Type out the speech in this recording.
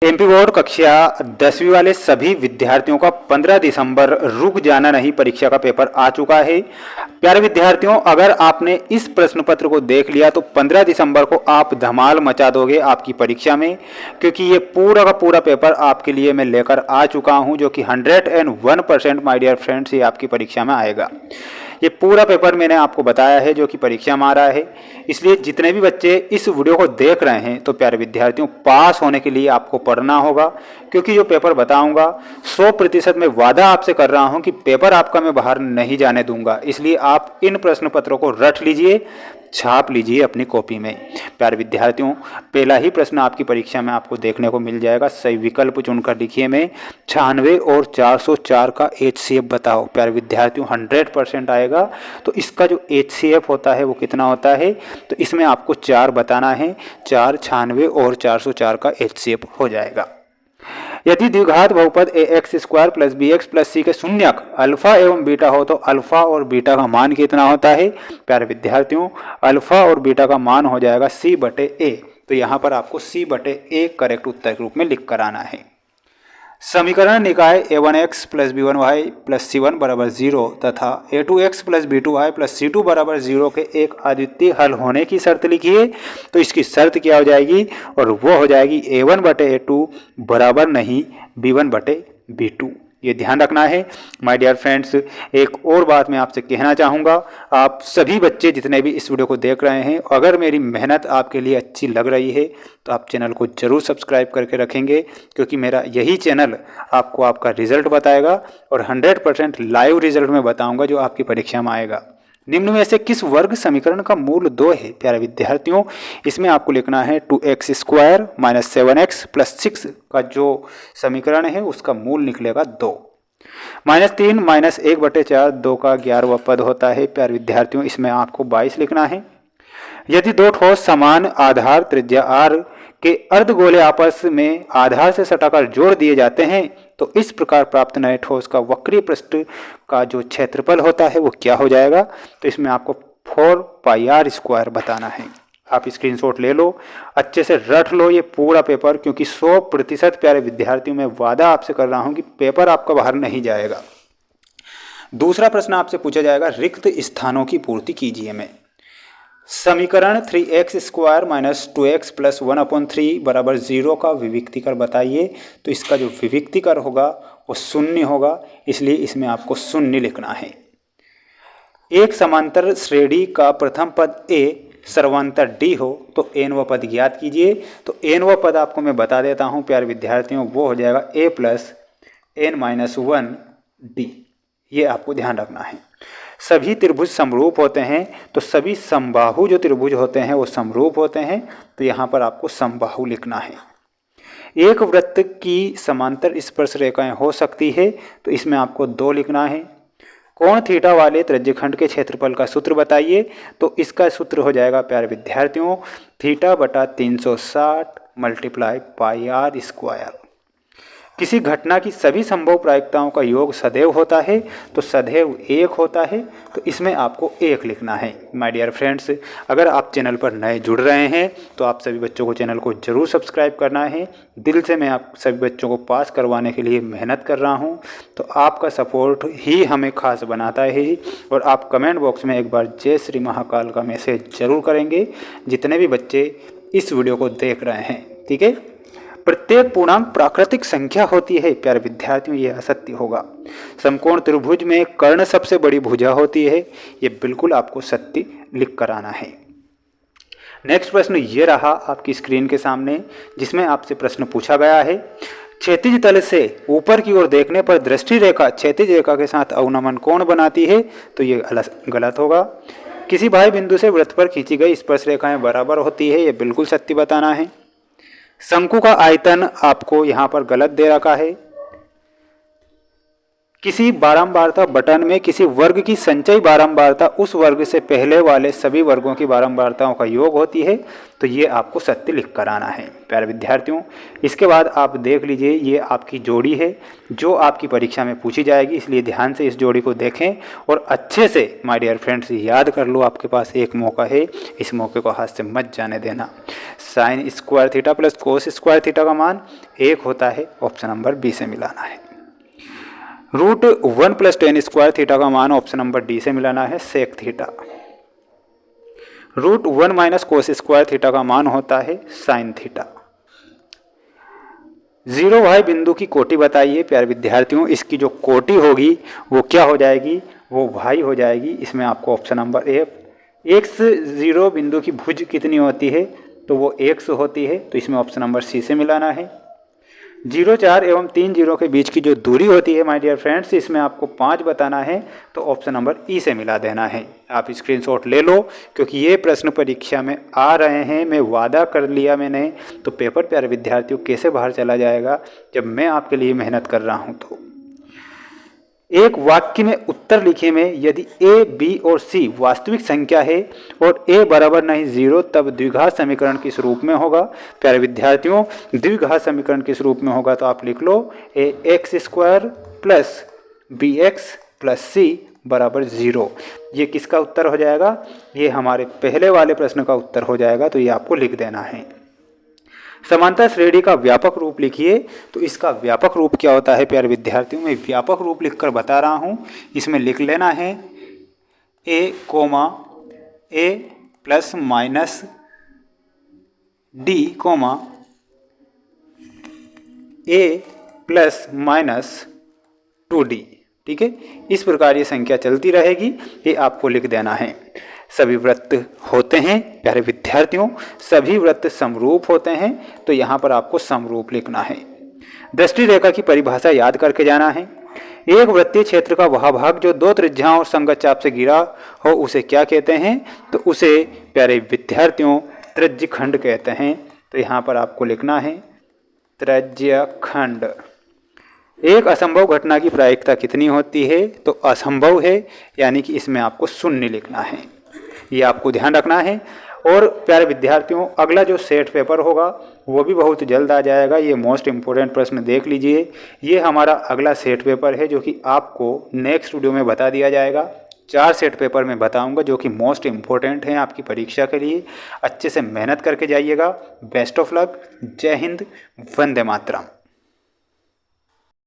MP board कक्षा 10वीं वाले सभी विद्यार्थियों का 15 दिसंबर रुक जाना नहीं परीक्षा का पेपर आ चुका है। प्यारे विद्यार्थियों, अगर आपने इस प्रश्न पत्र को देख लिया तो 15 दिसंबर को आप धमाल मचा दोगे आपकी परीक्षा में, क्योंकि ये पूरा का पूरा पेपर आपके लिए मैं लेकर आ चुका हूं, जो कि 101% माय डियर फ्रेंड्स ये आपकी परीक्षा में आएगा। ये पूरा पेपर मैंने आपको बताया है जो कि परीक्षा में आ रहा है। इसलिए जितने भी बच्चे इस वीडियो को देख रहे हैं तो प्यारे विद्यार्थियों, पास होने के लिए आपको पढ़ना होगा, क्योंकि जो पेपर बताऊंगा 100% मैं वादा आपसे कर रहा हूं कि पेपर आपका मैं बाहर नहीं जाने दूंगा। इसलिए आप इन प्रश्न पत्रों को रट लीजिए, छाप लीजिए अपनी कॉपी में। प्यारे विद्यार्थियों, पहला ही प्रश्न आपकी परीक्षा में आपको देखने को मिल जाएगा। सही विकल्प चुनकर लिखिए में 96 और 404 का HCF बताओ। प्यारे विद्यार्थियों 100% आएगा। तो इसका जो HCF होता है वो कितना होता है, तो इसमें आपको 4 बताना है। 4, 96 और 404 का HCF हो जाएगा। यदि द्विघात बहुपद ax² plus bx plus c के शून्यक अल्फा एवं बीटा हो तो अल्फा और बीटा का मान कितना होता है। प्यारे विद्यार्थियों, अल्फा और बीटा का मान हो जाएगा c/a। तो यहाँ पर आपको c/a करेक्ट उत्तर के रूप में लिख कर आना है। समीकरण निकाय a1x plus b1y plus c1 बराबर 0 तथा a2x plus b2y plus c2 बराबर 0 के एक अद्वितीय हल होने की शर्त लिखिए। तो इसकी शर्त क्या हो जाएगी, और वो हो जाएगी a1/a2 बराबर नहीं b1/b2। ये ध्यान रखना है माय डियर फ्रेंड्स। एक और बात मैं आपसे कहना चाहूँगा, आप सभी बच्चे जितने भी इस वीडियो को देख रहे हैं, अगर मेरी मेहनत आपके लिए अच्छी लग रही है तो आप चैनल को ज़रूर सब्सक्राइब करके रखेंगे, क्योंकि मेरा यही चैनल आपको आपका रिजल्ट बताएगा और 100% लाइव रिजल्ट में बताऊँगा जो आपकी परीक्षा में आएगा। निम्न में से किस वर्ग समीकरण का मूल 2 है। प्यारे विद्यार्थियों, इसमें आपको लिखना है 2x² माइनस 7x प्लस 6 का जो समीकरण है उसका मूल निकलेगा 2। -3 माइनस 1/4 2 का 11वां पद होता है। प्यारे विद्यार्थियों, इसमें आपको 22 लिखना है। यदि दो ठोस समान आधार त्रिज्या r के अर्धगोले आपस में आधार से सटाकर जोड़ दिए जाते हैं तो इस प्रकार प्राप्त नए ठोस का वक्रीय पृष्ठ का जो क्षेत्रफल होता है वो क्या हो जाएगा। तो इसमें आपको 4πr² बताना है। आप स्क्रीनशॉट ले लो, अच्छे से रट लो ये पूरा पेपर, क्योंकि 100% प्यारे विद्यार्थियों में वादा आपसे कर रहा हूँ कि पेपर आपका बाहर नहीं जाएगा। दूसरा प्रश्न आपसे पूछा जाएगा, रिक्त स्थानों की पूर्ति कीजिए में। समीकरण 3x² माइनस 2x प्लस 1/3 बराबर 0 का विविक्तिकर बताइए। तो इसका जो विविक्तिकर होगा वो शून्य होगा, इसलिए इसमें आपको शून्य लिखना है। एक समांतर श्रेणी का प्रथम पद a सर्वांतर d हो तो nवां पद ज्ञात कीजिए। तो nवां पद आपको मैं बता देता हूँ प्यारे विद्यार्थियों, वो हो जाएगा a प्लस n-1d। ये आपको ध्यान रखना है। सभी त्रिभुज समरूप होते हैं, तो सभी समबाहु जो त्रिभुज होते हैं वो समरूप होते हैं। तो यहाँ पर आपको समबाहु लिखना है। एक वृत्त की समांतर स्पर्श रेखाएं हो सकती है, तो इसमें आपको 2 लिखना है। कोण थीटा वाले त्रिज्यखंड के क्षेत्रफल का सूत्र बताइए। तो इसका सूत्र हो जाएगा प्यारे विद्यार्थियों θ/360 × πr²। किसी घटना की सभी संभव प्रायिकताओं का योग सदैव होता है, तो सदैव 1 होता है। तो इसमें आपको 1 लिखना है। माय डियर फ्रेंड्स, अगर आप चैनल पर नए जुड़ रहे हैं तो आप सभी बच्चों को चैनल को ज़रूर सब्सक्राइब करना है। दिल से मैं आप सभी बच्चों को पास करवाने के लिए मेहनत कर रहा हूं, तो आपका सपोर्ट ही हमें खास बनाता है। और आप कमेंट बॉक्स में एक बार जय श्री महाकाल का मैसेज ज़रूर करेंगे जितने भी बच्चे इस वीडियो को देख रहे हैं, ठीक है। प्रत्येक पूर्णांक प्राकृतिक संख्या होती है। प्यारे विद्यार्थियों, ये असत्य होगा। समकोण त्रिभुज में कर्ण सबसे बड़ी भुजा होती है, ये बिल्कुल आपको सत्य लिख कर आना है। नेक्स्ट प्रश्न ये रहा आपकी स्क्रीन के सामने, जिसमें आपसे प्रश्न पूछा गया है, क्षैतिज तल से ऊपर की ओर देखने पर दृष्टि रेखा क्षैतिज रेखा के साथ अवनमन कोण बनाती है। तो ये गलत होगा। किसी बाह्य बिंदु से वृत्त पर खींची गई स्पर्श रेखाएं बराबर होती है, ये बिल्कुल सत्य बताना है। शंकु का आयतन आपको यहाँ पर गलत दे रखा है। किसी बारंबारता बटन में किसी वर्ग की संचयी बारंबारता उस वर्ग से पहले वाले सभी वर्गों की बारंबारताओं का योग होती है, तो ये आपको सत्य लिख कर आना है प्यारे विद्यार्थियों। इसके बाद आप देख लीजिए, ये आपकी जोड़ी है जो आपकी परीक्षा में पूछी जाएगी, इसलिए ध्यान से इस जोड़ी को देखें और अच्छे से माय डियर फ्रेंड्स याद कर लो। आपके पास एक मौका है, इस मौके को हाथ से मत जाने देना। Sine square theta plus cos square theta का मान 1 होता है, ऑप्शन नंबर बी से मिलाना है। Root 1 plus ten square theta का मान ऑप्शन नंबर डी से मिलाना है, sec theta. Root 1 minus cos square theta का मान होता है साइन थीटा। 0 वाई बिंदु की कोटि बताइए प्यारे विद्यार्थियों। इसकी जो कोटि होगी वो क्या हो जाएगी, वो वाई हो जाएगी। इसमें आपको ऑप्शन नंबर ए, एक्स 0 बिंदु की भुज कितनी होती है, तो वो एक्स होती है, तो इसमें ऑप्शन नंबर सी से मिलाना है। 0 4 एवं 3 0 के बीच की जो दूरी होती है माय डियर फ्रेंड्स, इसमें आपको 5 बताना है, तो ऑप्शन नंबर ई से मिला देना है। आप स्क्रीनशॉट ले लो क्योंकि ये प्रश्न परीक्षा में आ रहे हैं। मैं वादा कर लिया मैंने, तो पेपर प्यारे विद्यार्थियों कैसे बाहर चला जाएगा जब मैं आपके लिए मेहनत कर रहा हूँ। तो एक वाक्य में उत्तर लिखे में यदि ए, बी और सी वास्तविक संख्या है और ए बराबर नहीं 0, तब द्विघात समीकरण किस रूप में होगा प्यारे विद्यार्थियों। द्विघात समीकरण किस रूप में होगा, तो आप लिख लो a x square plus b x plus c बराबर 0। ये किसका उत्तर हो जाएगा, ये हमारे पहले वाले प्रश्न का उत्तर हो जाएगा, तो ये आपको लिख देना है। समांतर श्रेणी का व्यापक रूप लिखिए, तो इसका व्यापक रूप क्या होता है प्यारे विद्यार्थियों। मैं व्यापक रूप लिखकर बता रहा हूँ। इसमें लिख लेना है ए कोमा ए प्लस माइनस डी कोमा ए प्लस माइनस 2d। ठीक है, इस प्रकार ये संख्या चलती रहेगी, ये आपको लिख देना है। सभी वृत्त होते हैं प्यारे विद्यार्थियों, सभी वृत्त समरूप होते हैं, तो यहाँ पर आपको समरूप लिखना है। दृष्टि रेखा की परिभाषा याद करके जाना है। एक वृत्तीय क्षेत्र का वह भाग जो 2 त्रिज्याओं और संगत चाप से घिरा हो उसे क्या कहते हैं, तो उसे प्यारे विद्यार्थियों त्रिज्यखंड कहते हैं। तो यहाँ पर आपको लिखना है त्रिज्यखंड। एक असंभव घटना की प्रायिकता कितनी होती है, तो असंभव है, यानी कि इसमें आपको 0 लिखना है, ये आपको ध्यान रखना है। और प्यारे विद्यार्थियों अगला जो सेट पेपर होगा वो भी बहुत जल्द आ जाएगा। ये मोस्ट इम्पोर्टेंट प्रश्न देख लीजिए, ये हमारा अगला सेट पेपर है जो कि आपको नेक्स्ट वीडियो में बता दिया जाएगा। 4 सेट पेपर में बताऊंगा जो कि मोस्ट इम्पोर्टेंट हैं आपकी परीक्षा के लिए। अच्छे से मेहनत करके जाइएगा। Best of luck. जय हिंद, वंदे मातरम।